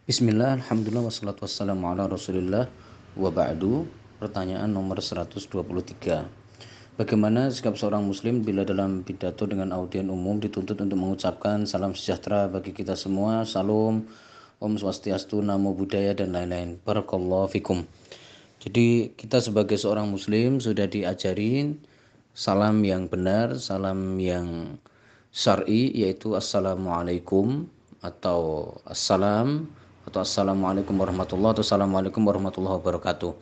Bismillah, alhamdulillah, wassalatu wassalamu ala rasulillah wa ba'du. Pertanyaan nomor 123. Bagaimana sikap seorang muslim bila dalam pidato dengan audien umum dituntut untuk mengucapkan salam sejahtera bagi kita semua, salam, Om Swastiastu, Namo Buddhaya, dan lain-lain. Barakallahu fikum. Jadi kita sebagai seorang muslim sudah diajarin salam yang benar, salam yang syar'i, yaitu assalamualaikum atau assalam atau assalamualaikum warahmatullahi atau assalamualaikum warahmatullahi wabarakatuh.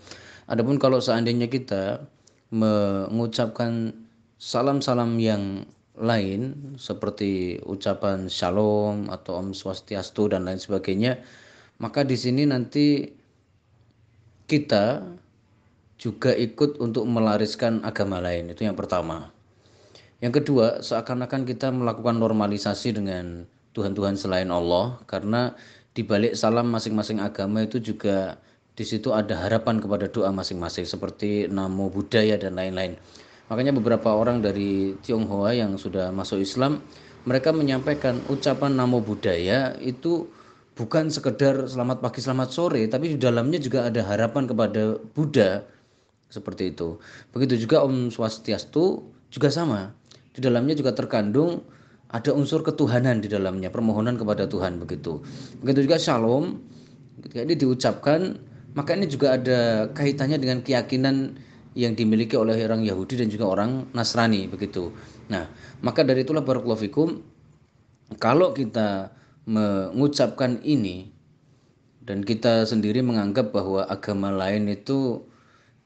Adapun kalau seandainya kita mengucapkan salam-salam yang lain seperti ucapan shalom atau om swastiastu dan lain sebagainya, maka di sini nanti kita juga ikut untuk melariskan agama lain. Itu yang pertama. Yang kedua, seakan-akan kita melakukan normalisasi dengan Tuhan-Tuhan selain Allah, karena di balik salam masing-masing agama itu juga di situ ada harapan kepada doa masing-masing seperti Namo Buddhaya dan lain-lain. Makanya beberapa orang dari Tionghoa yang sudah masuk Islam, mereka menyampaikan ucapan Namo Buddhaya itu bukan sekedar selamat pagi, selamat sore, tapi di dalamnya juga ada harapan kepada Buddha, seperti itu. Begitu juga Om Swastiastu juga sama. Di dalamnya juga terkandung ada unsur ketuhanan di dalamnya, permohonan kepada Tuhan begitu. Begitu juga Shalom, ketika ini diucapkan, maka ini juga ada kaitannya dengan keyakinan yang dimiliki oleh orang Yahudi dan juga orang Nasrani begitu. Nah, maka dari itulah barakallahu fikum, kalau kita mengucapkan ini dan kita sendiri menganggap bahwa agama lain itu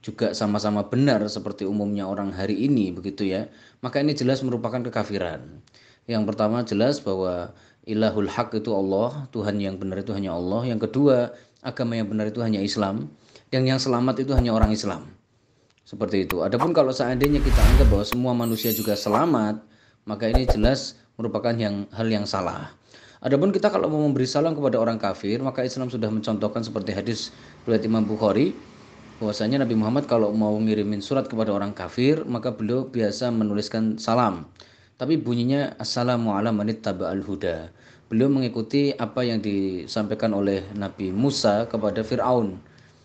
juga sama-sama benar seperti umumnya orang hari ini begitu ya, maka ini jelas merupakan kekafiran. Yang pertama jelas bahwa ilahul haq itu Allah, Tuhan yang benar itu hanya Allah. Yang kedua, agama yang benar itu hanya Islam, dan yang selamat itu hanya orang Islam. Seperti itu. Adapun kalau seandainya kita anggap bahwa semua manusia juga selamat, maka ini jelas merupakan hal yang salah. Adapun kita kalau mau memberi salam kepada orang kafir, maka Islam sudah mencontohkan seperti hadis riwayat Imam Bukhari, bahwasanya Nabi Muhammad kalau mau ngirimin surat kepada orang kafir, maka beliau biasa menuliskan salam. Tapi bunyinya assalamu ala manit taba'al huda. Beliau mengikuti apa yang disampaikan oleh Nabi Musa kepada Fir'aun.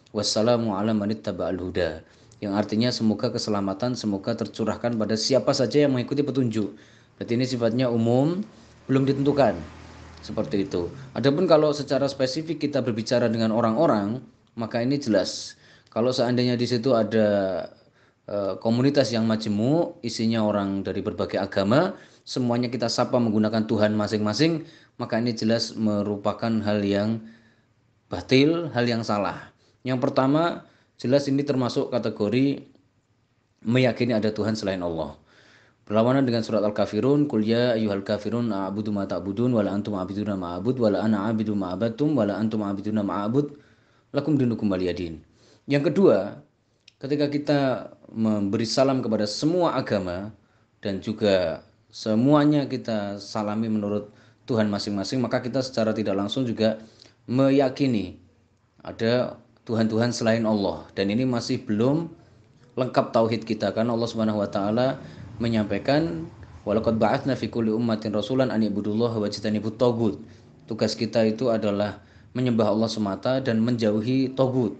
Wassalamu ala manit taba'al huda. Yang artinya semoga keselamatan, semoga tercurahkan pada siapa saja yang mengikuti petunjuk. Berarti ini sifatnya umum, belum ditentukan. Seperti itu. Adapun kalau secara spesifik kita berbicara dengan orang-orang, maka ini jelas. Kalau seandainya di situ ada komunitas yang majemuk, isinya orang dari berbagai agama, semuanya kita sapa menggunakan Tuhan masing-masing, maka ini jelas merupakan hal yang batil, hal yang salah. Yang pertama, jelas ini termasuk kategori meyakini ada Tuhan selain Allah. Berlawanan dengan surat Al-Kafirun, Qul ya ayyuhal kafirun a'budu ma ta'budun wala antum a'biduna ma a'bud wala ana a'budu ma abattum wala antum a'biduna ma a'bud lakum dinukum waliyadin. Yang kedua, ketika kita memberi salam kepada semua agama dan juga semuanya kita salami menurut Tuhan masing-masing, maka kita secara tidak langsung juga meyakini ada Tuhan-Tuhan selain Allah, dan ini masih belum lengkap tauhid kita, karena Allah Subhanahu wa taala menyampaikan walaqad ba'atsna fi kulli ummatin rasulan an ibudullaha wajtanibut tagut. Tugas kita itu adalah menyembah Allah semata dan menjauhi tagut.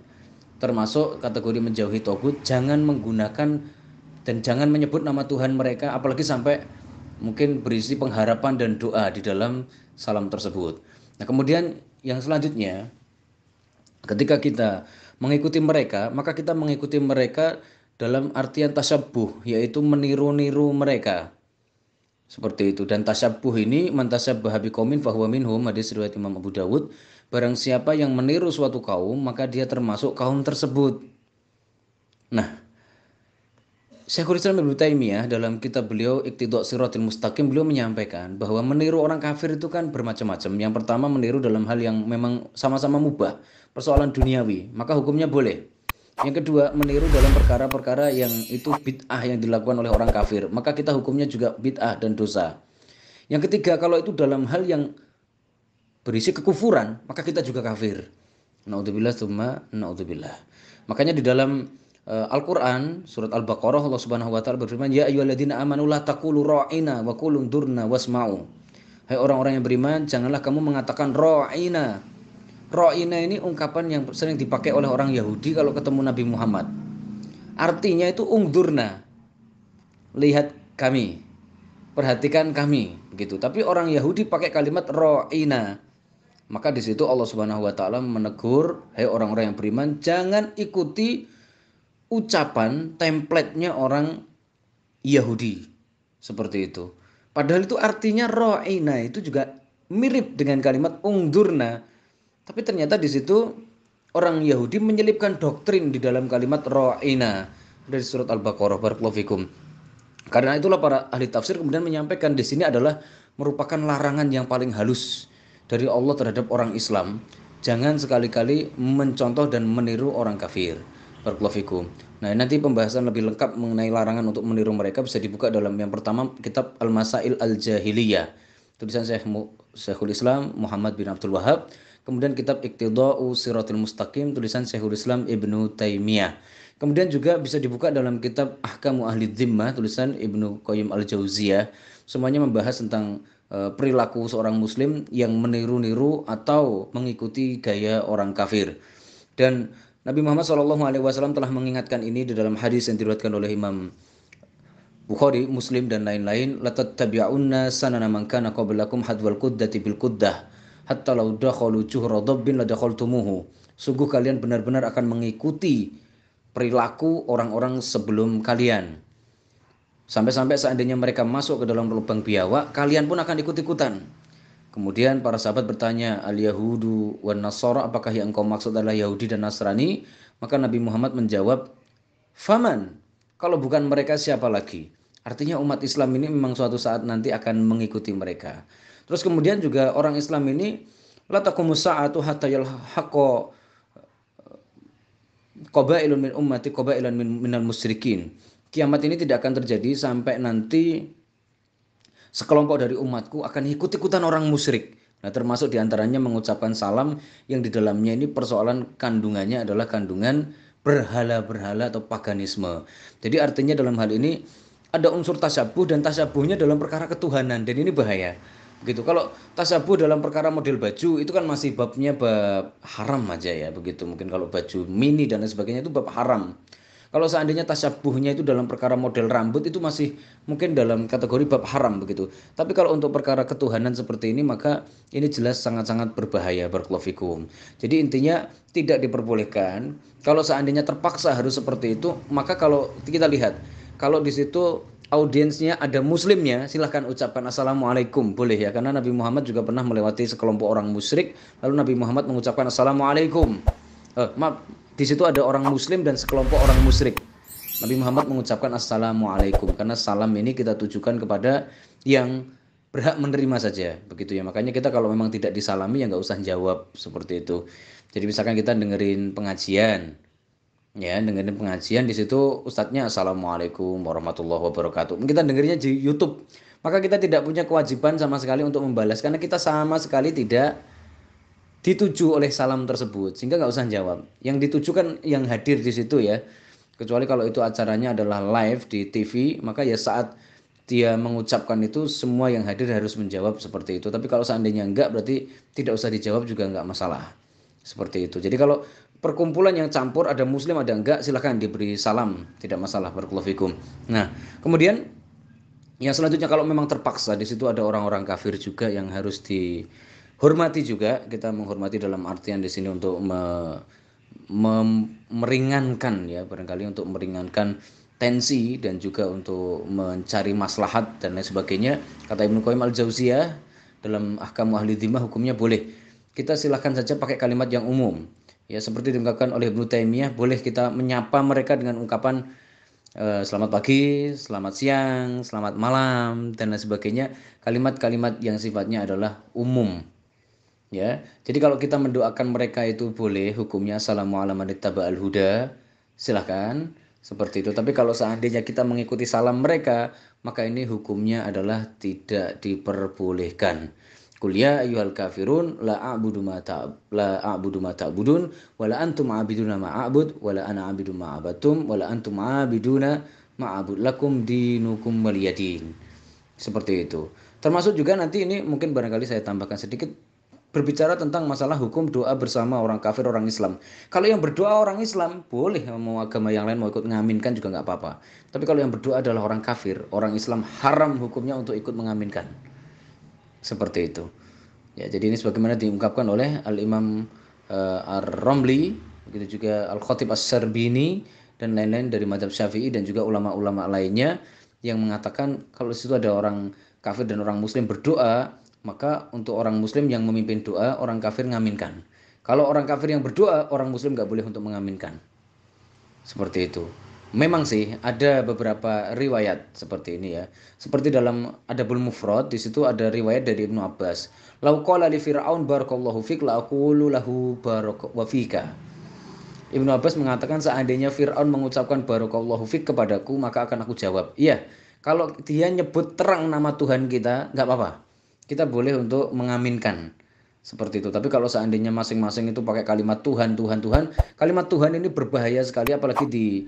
Termasuk kategori menjauhi tagut, jangan menggunakan dan jangan menyebut nama Tuhan mereka, apalagi sampai mungkin berisi pengharapan dan doa di dalam salam tersebut. Nah, kemudian yang selanjutnya, ketika kita mengikuti mereka, maka kita mengikuti mereka dalam artian tasyabuh, yaitu meniru-niru mereka. Seperti itu. Dan tasyabuh ini, man tasyabbaha biqaumin fahuwa minhum, hadis riwayat Imam Abu Dawud. Barang siapa yang meniru suatu kaum, maka dia termasuk kaum tersebut. Nah, Syekhul Islam Ibnu Taimiyah dalam kitab beliau Iqtidha' Shirathil Mustaqim, beliau menyampaikan bahwa meniru orang kafir itu kan bermacam-macam. Yang pertama, meniru dalam hal yang memang sama-sama mubah, persoalan duniawi, maka hukumnya boleh. Yang kedua, meniru dalam perkara-perkara yang itu bid'ah yang dilakukan oleh orang kafir, maka kita hukumnya juga bid'ah dan dosa. Yang ketiga, kalau itu dalam hal yang berisi kekufuran, maka kita juga kafir. Naudzubillah tsumma naudzubillah. Makanya di dalam Al-Quran, surat Al-Baqarah, Allah Subhanahu wa Ta'ala berfirman, ya ayyuhalladzina amanu la taqulu ra'ina wa qulu durna wasma'u. Hai orang-orang yang beriman, janganlah kamu mengatakan ra'ina. Ro'ina ini ungkapan yang sering dipakai oleh orang Yahudi kalau ketemu Nabi Muhammad. Artinya itu ungdurna, lihat kami, perhatikan kami, begitu. Tapi orang Yahudi pakai kalimat ro'ina. Maka di situ Allah Subhanahu wa taala menegur, hai orang-orang yang beriman, jangan ikuti ucapan template-nya orang Yahudi. Seperti itu. Padahal itu artinya ro'ina itu juga mirip dengan kalimat ungdurna. Tapi ternyata di situ orang Yahudi menyelipkan doktrin di dalam kalimat ro'ina dari surat Al-Baqarah. Barakallahu fikum. Karena itulah para ahli tafsir kemudian menyampaikan di sini adalah merupakan larangan yang paling halus dari Allah terhadap orang Islam. Jangan sekali-kali mencontoh dan meniru orang kafir. Barakallahu fikum. Nah, nanti pembahasan lebih lengkap mengenai larangan untuk meniru mereka bisa dibuka dalam yang pertama kitab Al-Masail Al-Jahiliyah. Tulisan Syekhul Islam Muhammad bin Abdul Wahab. Kemudian kitab Iqtida'u Siratul Mustaqim tulisan Syekhul Islam Ibnu Taimiyah. Kemudian juga bisa dibuka dalam kitab Ahkamu Ahli Dhimmah tulisan Ibnu Qayyim Al-Jauziyah. Semuanya membahas tentang perilaku seorang muslim yang meniru-niru atau mengikuti gaya orang kafir. Dan Nabi Muhammad SAW telah mengingatkan ini di dalam hadis yang diriwayatkan oleh Imam Bukhari, Muslim dan lain-lain, latattabi'unna sanana man kana qablakum hadwal quddati bil quddah hatta law dakhalu juhra dabbin ladakhaltumuhu. Sungguh kalian benar-benar akan mengikuti perilaku orang-orang sebelum kalian. Sampai-sampai seandainya mereka masuk ke dalam lubang biawak, kalian pun akan ikut-ikutan. Kemudian para sahabat bertanya, al-Yahudu wan Nasara, apakah yang engkau maksud adalah Yahudi dan Nasrani? Maka Nabi Muhammad menjawab, faman, kalau bukan mereka siapa lagi? Artinya umat Islam ini memang suatu saat nanti akan mengikuti mereka. Terus kemudian juga orang Islam ini, la taqumus sa'atu hatta yalhaqa qabailun min ummati qabailan minal musyrikin. Kiamat ini tidak akan terjadi sampai nanti sekelompok dari umatku akan ikut-ikutan orang musyrik. Nah, termasuk diantaranya mengucapkan salam yang di dalamnya ini persoalan kandungannya adalah kandungan berhala-berhala atau paganisme. Jadi artinya dalam hal ini ada unsur tasyabuh dan tasyabuhnya dalam perkara ketuhanan dan ini bahaya. Begitu. Kalau tasyabuh dalam perkara model baju itu kan masih babnya bab haram aja ya, begitu. Mungkin kalau baju mini dan lain sebagainya itu bab haram. Kalau seandainya tasyabuhnya itu dalam perkara model rambut itu masih mungkin dalam kategori bab haram begitu. Tapi kalau untuk perkara ketuhanan seperti ini maka ini jelas sangat-sangat berbahaya, barakallahu fikum. Jadi intinya tidak diperbolehkan. Kalau seandainya terpaksa harus seperti itu, maka kalau kita lihat kalau di situ audiensnya ada muslimnya, silahkan ucapkan assalamualaikum, boleh ya, karena Nabi Muhammad juga pernah melewati sekelompok orang musyrik, lalu Nabi Muhammad mengucapkan assalamualaikum. Maaf, di situ ada orang muslim dan sekelompok orang musyrik. Nabi Muhammad mengucapkan assalamualaikum karena salam ini kita tujukan kepada yang berhak menerima saja, begitu ya. Makanya kita kalau memang tidak disalami ya nggak usah jawab seperti itu. Jadi misalkan kita dengerin pengajian, ya dengerin pengajian di situ ustadznya assalamualaikum warahmatullahi wabarakatuh. Kita dengerinnya di YouTube, maka kita tidak punya kewajiban sama sekali untuk membalas karena kita sama sekali tidak dituju oleh salam tersebut, sehingga nggak usah jawab. Yang dituju kan yang hadir di situ ya. Kecuali kalau itu acaranya adalah live di TV, maka ya saat dia mengucapkan itu semua yang hadir harus menjawab seperti itu. Tapi kalau seandainya enggak berarti tidak usah dijawab juga enggak masalah. Seperti itu. Jadi kalau perkumpulan yang campur ada muslim ada enggak silahkan diberi salam, tidak masalah, barakallahu fikum. Nah, kemudian yang selanjutnya kalau memang terpaksa di situ ada orang-orang kafir juga yang harus dihormati juga. Kita menghormati dalam artian di sini untuk meringankan ya, barangkali untuk meringankan tensi dan juga untuk mencari maslahat dan lain sebagainya. Kata Ibnu Qayyim Al-Jauziyah dalam Ahkamu Ahli Dhimmah, hukumnya boleh. Kita silahkan saja pakai kalimat yang umum. Ya, seperti diungkapkan oleh Ibnu Taimiyah, boleh kita menyapa mereka dengan ungkapan selamat pagi, selamat siang, selamat malam dan lain sebagainya. Kalimat-kalimat yang sifatnya adalah umum. Ya, jadi kalau kita mendoakan mereka itu boleh, hukumnya assalamualaikum warahmatullahi wabarakatuh, silahkan seperti itu. Tapi kalau seandainya kita mengikuti salam mereka, maka ini hukumnya adalah tidak diperbolehkan. Qul ya ayyuhal kafirun la a'budu ma ta'budun wa la antum 'abiduna ma a'bud wa la ana 'abidu ma 'abattum wa la antum 'abiduna ma a'bud lakum dinukum waliyadin. Seperti itu. Termasuk juga nanti ini mungkin barangkali saya tambahkan sedikit. berbicara tentang masalah hukum doa bersama orang kafir, orang Islam. Kalau yang berdoa orang Islam, boleh mau agama yang lain mau ikut mengaminkan juga nggak apa-apa. Tapi kalau yang berdoa adalah orang kafir, orang Islam, haram hukumnya untuk ikut mengaminkan. Seperti itu. Ya, jadi ini sebagaimana diungkapkan oleh Al-Imam Ar-Ramli, begitu juga Al-Khatib As-Sarbini dan lain-lain dari mazhab Syafi'i dan juga ulama-ulama lainnya yang mengatakan kalau di situ ada orang kafir dan orang muslim berdoa, maka untuk orang muslim yang memimpin doa, orang kafir ngaminkan. Kalau orang kafir yang berdoa, orang muslim nggak boleh untuk mengaminkan. Seperti itu. Memang sih ada beberapa riwayat seperti ini ya. Seperti dalam Adabul Mufrad, di situ ada riwayat dari Ibnu Abbas. Lau qala li Fir'aun barakallahu fik la aqulu lahu wa fika. Ibnu Abbas mengatakan seandainya Fir'aun mengucapkan barakallahu fik kepadaku, maka akan aku jawab, iya. Kalau dia nyebut terang nama Tuhan kita, nggak apa-apa. Kita boleh untuk mengaminkan. Seperti itu. Tapi kalau seandainya masing-masing itu pakai kalimat Tuhan, Tuhan, Tuhan, kalimat Tuhan ini berbahaya sekali, apalagi di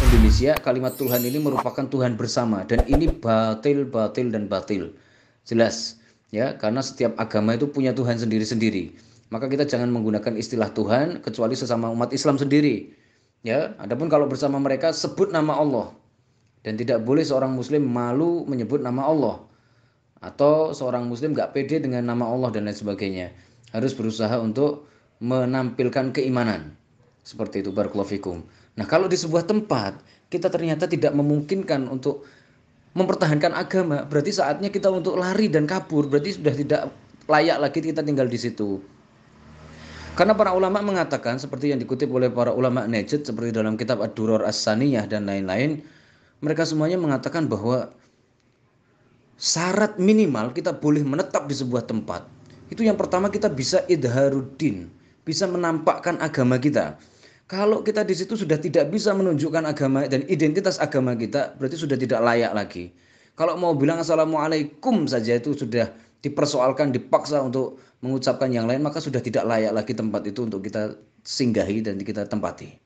Indonesia. Kalimat Tuhan ini merupakan Tuhan bersama, dan ini batil, batil, dan batil. Jelas, ya, karena setiap agama itu punya Tuhan sendiri-sendiri. Maka kita jangan menggunakan istilah Tuhan kecuali sesama umat Islam sendiri. Ya, adapun kalau bersama mereka sebut nama Allah, dan tidak boleh seorang Muslim malu menyebut nama Allah. Atau seorang muslim gak pede dengan nama Allah dan lain sebagainya. Harus berusaha untuk menampilkan keimanan. Seperti itu, barakallahu fikum. Nah, kalau di sebuah tempat kita ternyata tidak memungkinkan untuk mempertahankan agama, berarti saatnya kita untuk lari dan kabur. Berarti sudah tidak layak lagi kita tinggal di situ. Karena para ulama mengatakan, seperti yang dikutip oleh para ulama Najd, seperti dalam kitab Ad-Durar As-Saniyah dan lain-lain, mereka semuanya mengatakan bahwa syarat minimal kita boleh menetap di sebuah tempat. Itu yang pertama, kita bisa idharuddin, bisa menampakkan agama kita. Kalau kita di situ sudah tidak bisa menunjukkan agama dan identitas agama kita, berarti sudah tidak layak lagi. Kalau mau bilang assalamualaikum saja itu sudah dipersoalkan, dipaksa untuk mengucapkan yang lain, maka sudah tidak layak lagi tempat itu untuk kita singgahi dan kita tempati.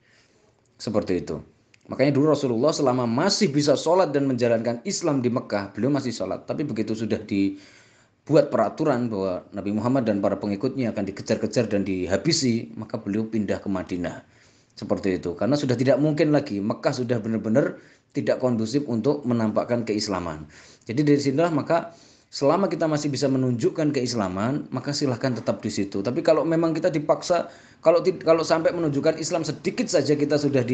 Seperti itu. Makanya dulu Rasulullah selama masih bisa sholat dan menjalankan Islam di Mekah, beliau masih sholat. Tapi begitu sudah dibuat peraturan bahwa Nabi Muhammad dan para pengikutnya akan dikejar-kejar dan dihabisi, maka beliau pindah ke Madinah. Seperti itu. Karena sudah tidak mungkin lagi, Mekah sudah benar-benar tidak kondusif untuk menampakkan keislaman. Jadi dari sinilah maka selama kita masih bisa menunjukkan keislaman, maka silahkan tetap di situ. Tapi kalau memang kita dipaksa, kalau sampai menunjukkan Islam sedikit saja kita sudah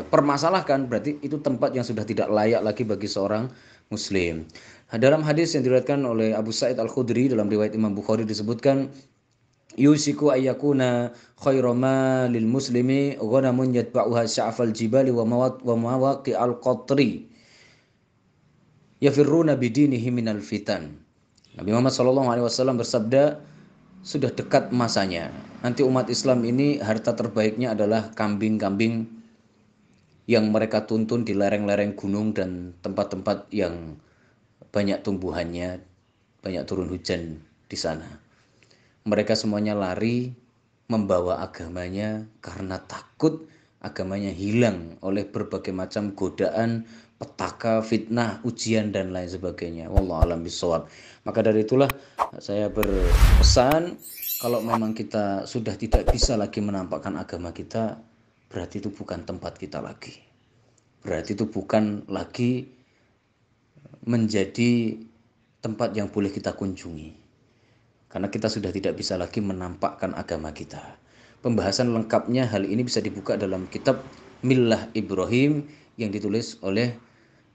permasalahkan, berarti itu tempat yang sudah tidak layak lagi bagi seorang muslim. Dalam hadis yang diriwayatkan oleh Abu Sa'id Al-Khudri dalam riwayat Imam Bukhari disebutkan, yusiku ayyakuna khairama lil muslimi ghanamun yatba'uha sya'fal jibali wa mawaqi al-qatri yafirruna bidinihi minal fitan. Nabi Muhammad SAW bersabda, sudah dekat masanya. Nanti umat Islam ini harta terbaiknya adalah kambing-kambing yang mereka tuntun di lereng-lereng gunung dan tempat-tempat yang banyak tumbuhannya, banyak turun hujan di sana. Mereka semuanya lari membawa agamanya karena takut agamanya hilang oleh berbagai macam godaan, petaka, fitnah, ujian dan lain sebagainya. Wallahu a'lam bishawab. Maka dari itulah saya berpesan, kalau memang kita sudah tidak bisa lagi menampakkan agama kita, berarti itu bukan tempat kita lagi. Berarti itu bukan lagi menjadi tempat yang boleh kita kunjungi. Karena kita sudah tidak bisa lagi menampakkan agama kita. Pembahasan lengkapnya hal ini bisa dibuka dalam kitab Millah Ibrahim yang ditulis oleh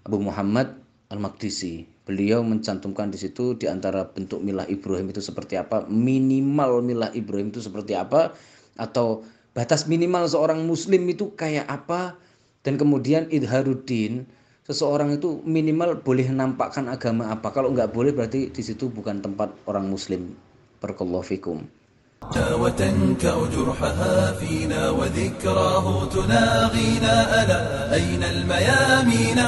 Abu Muhammad Al-Maqdisi. Beliau mencantumkan di situ di antara bentuk Millah Ibrahim itu seperti apa, minimal Millah Ibrahim itu seperti apa, atau batas minimal seorang muslim itu kayak apa, dan kemudian idharuddin, seseorang itu minimal boleh nampakkan agama apa. Kalau nggak boleh berarti di situ bukan tempat orang muslim. Barakallahu fikum. وتنكأ جرحها فينا وذكراه تناغينا ألا أين الميامين